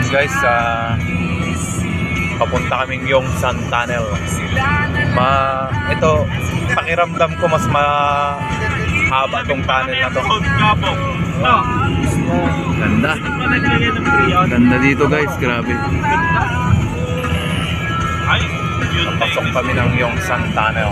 guys, papunta kaming Yongsan Tunnel. Ito, pakiramdam ko mas mahaba tong tunnel na to. Ganda. Ganda dito guys, grabe. Pasok kami ng Yongsan Tunnel.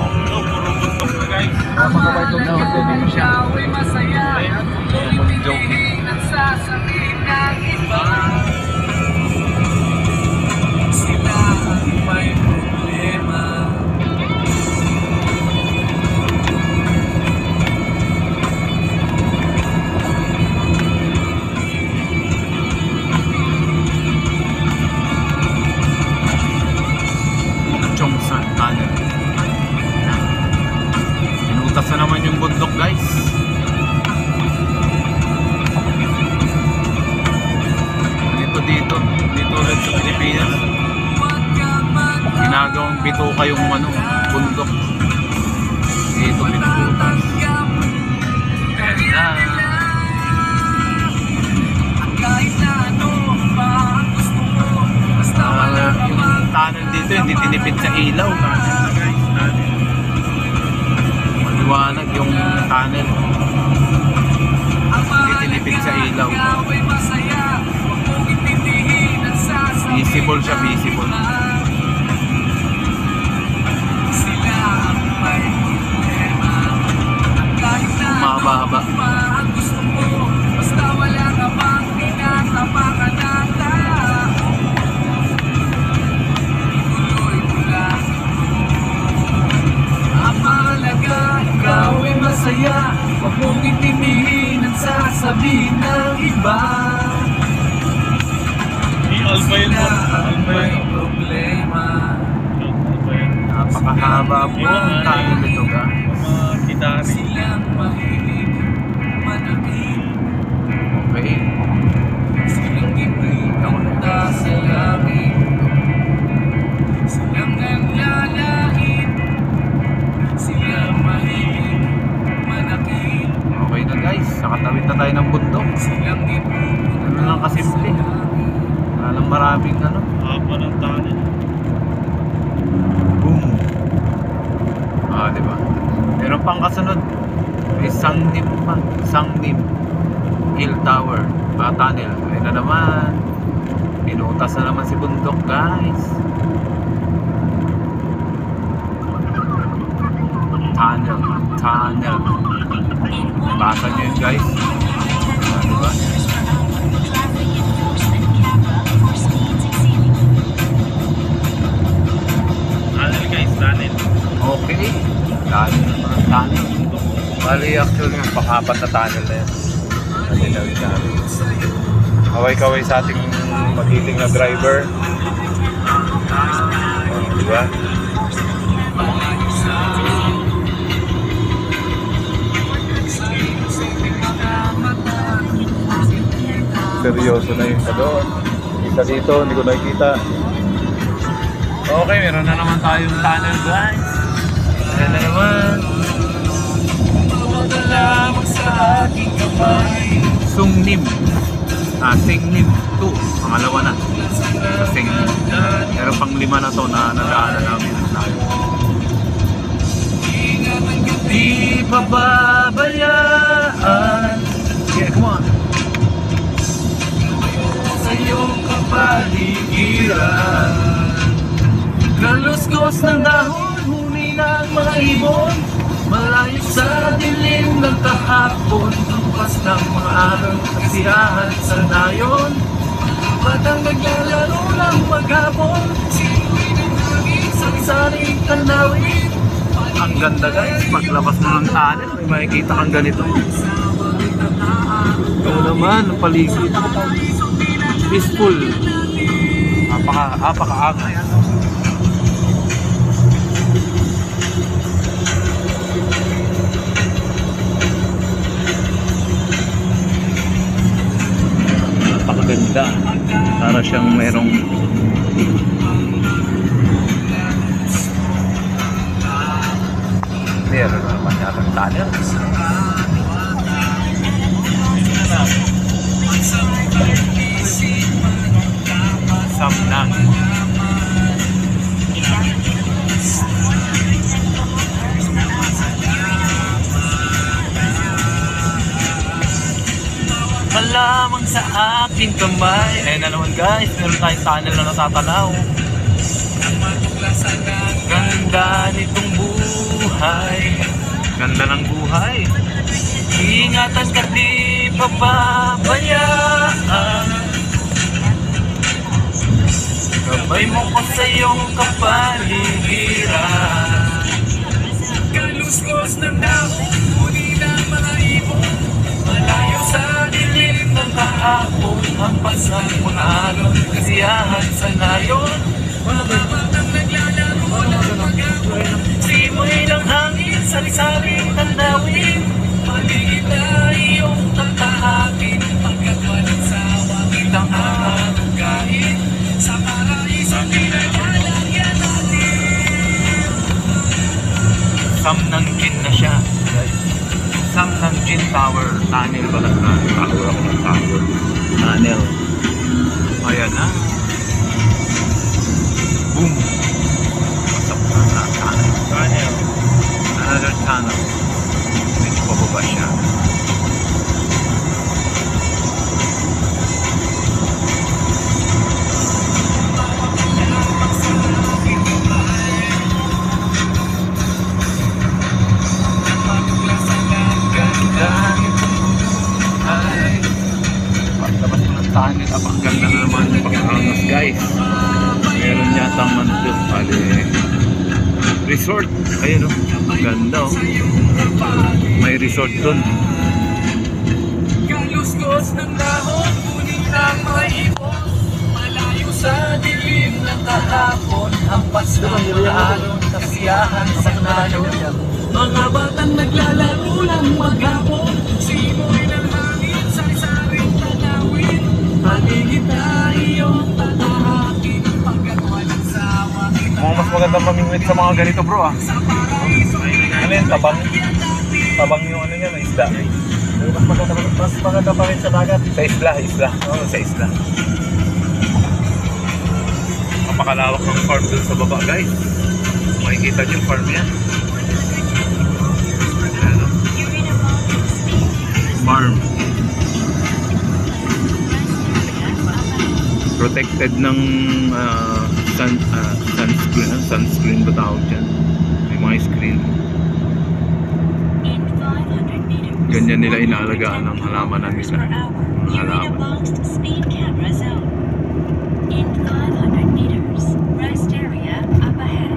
Yongsan Tunnel. Pinutas na naman yung bundok guys. Dito ulit sa Pilipinas ginagawang bituka yung bundok dito pinutas. Ganda. Yung tunnel dito hindi tinipid sa ilaw. Maliwanag yung tunnel, hindi tinipid sa ilaw. Visible siya, visible. Mahaba-haba. Ikaw ay masaya, huwag mong itindihin ang sasabihin ng iba. May problema. Napakahaba po ang tunnel nito guys. Silang mahilig manakit. Okay. Silang ngiti punta sa langit. Silang nanlalait. Silang mahilig manakit. Okay na guys, nakatawid na tayo ng bundok. Silang ngiti Ano lang kasimple. Walang maraming haba ng tunnel. Boom. Diba? Meron pang kasunod. May Sangnim pa. Sangnim Hill Tower. Tunnel. Ayun na naman. Pinutas na naman si bundok guys. Tunnel. Basa nyo yun guys. Diba? Tunnel. Okay. Tunnel. Bali actually yung pang-apat na tunnel na yun. Natinawid namin. Kaway-kaway sa ating magiting na driver. Diba? Seryoso na yung isa doon. Isa dito, hindi ko nakikita. Okay, meron na naman tayong tunnel guys. Ayan na naman. Sungnim. Singnim 2. Pangalawa na. Sa Singnim. Meron pang 5 na to na nadaanan namin. Di pababayaan. Yeah, come on. Sa iyong kapaligiran. Kaluskos ng dahon, huli ng mga ibon. Malayo sa dilim ng kahapon. Tumpas ng mga araw, kasiyahan sa nayon. Batang naglalaro ng maghapon. Sinuwi ng hangin, sansaring tanawin. Ang ganda guys, paglabas mo ng tunnel, may makikita kang ganito. Ito naman, ang paligid. Peaceful. Apaka-agay. Napakaganda. Para siyang merong meron naman yatang tunnel. lamang sa aking kamay. Ayun na naman guys, meron tayong tunnel na natatanaw. Ganda nitong buhay. Ganda ng buhay. Ingatan ka di pababayaan. Gabay mo ko sa iyong kapaligiran. Kaluskos ng dahon, huli ng mga ibon. Malayo sa dilim ng kahapon. Hampas ng mga araw, kasiyahan sa nayon. Mga batang naglalaro ng mag-awon. Simoy ng hangin, sari-saring tanawin. Paligid na iyong tatahakin. Pagkat walang sawa kitang haharugain. Sa paraiso pinaglalagyan natin. Sam ng Jin na siya, guys. Sam ng Jin Tower. Tunnel ba lang na? Tower ako ng tower. Tunnel. Ayan na. Boom. Pasok na sa tunnel. Tunnel. Another tunnel. Medyo pababa siya. Pagkabas mo ng tunnel, ang ganda na naman yung pag-angas, guys. Meron yata man doon, pali resort. Ayun o, ganda o. May resort doon. Kaluskos ng dahon, kunin ng mga ibon. Malayo sa dilim ng kahapon. Hampas ng mga araw, kasiyahan sa nayon. Mga batang naglalaro ng maghapon. Simoy ng hangin, sari-saring tanawin. Paligid na iyong tatahakin. Pagkat walang sawa. Mas maganda mamingwit sa mga ganito, bro, ah. Ano yun, tabang? Tabang yung ano niya, isda. Mas maganda pa rin sa dagat. Sa isla. Oo, sa isla. Napakalawak ng farm dun sa baba, guys. Makikita niyo yung farm yan. Ayan, oh. Farm. Protected ng sunscreen ba tawag dyan? May mga screen. Ganyan nila inaalagaan ng halaman na nila. Mga halaman. In 500 meters, rest area up ahead.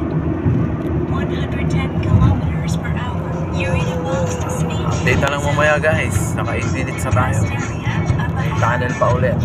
110 kilometers per hour. You're in amongst speed. Update na lang mamaya, guys. Naka 8 minutes na tayo. Rest area up ahead. Tunnel pa ulit.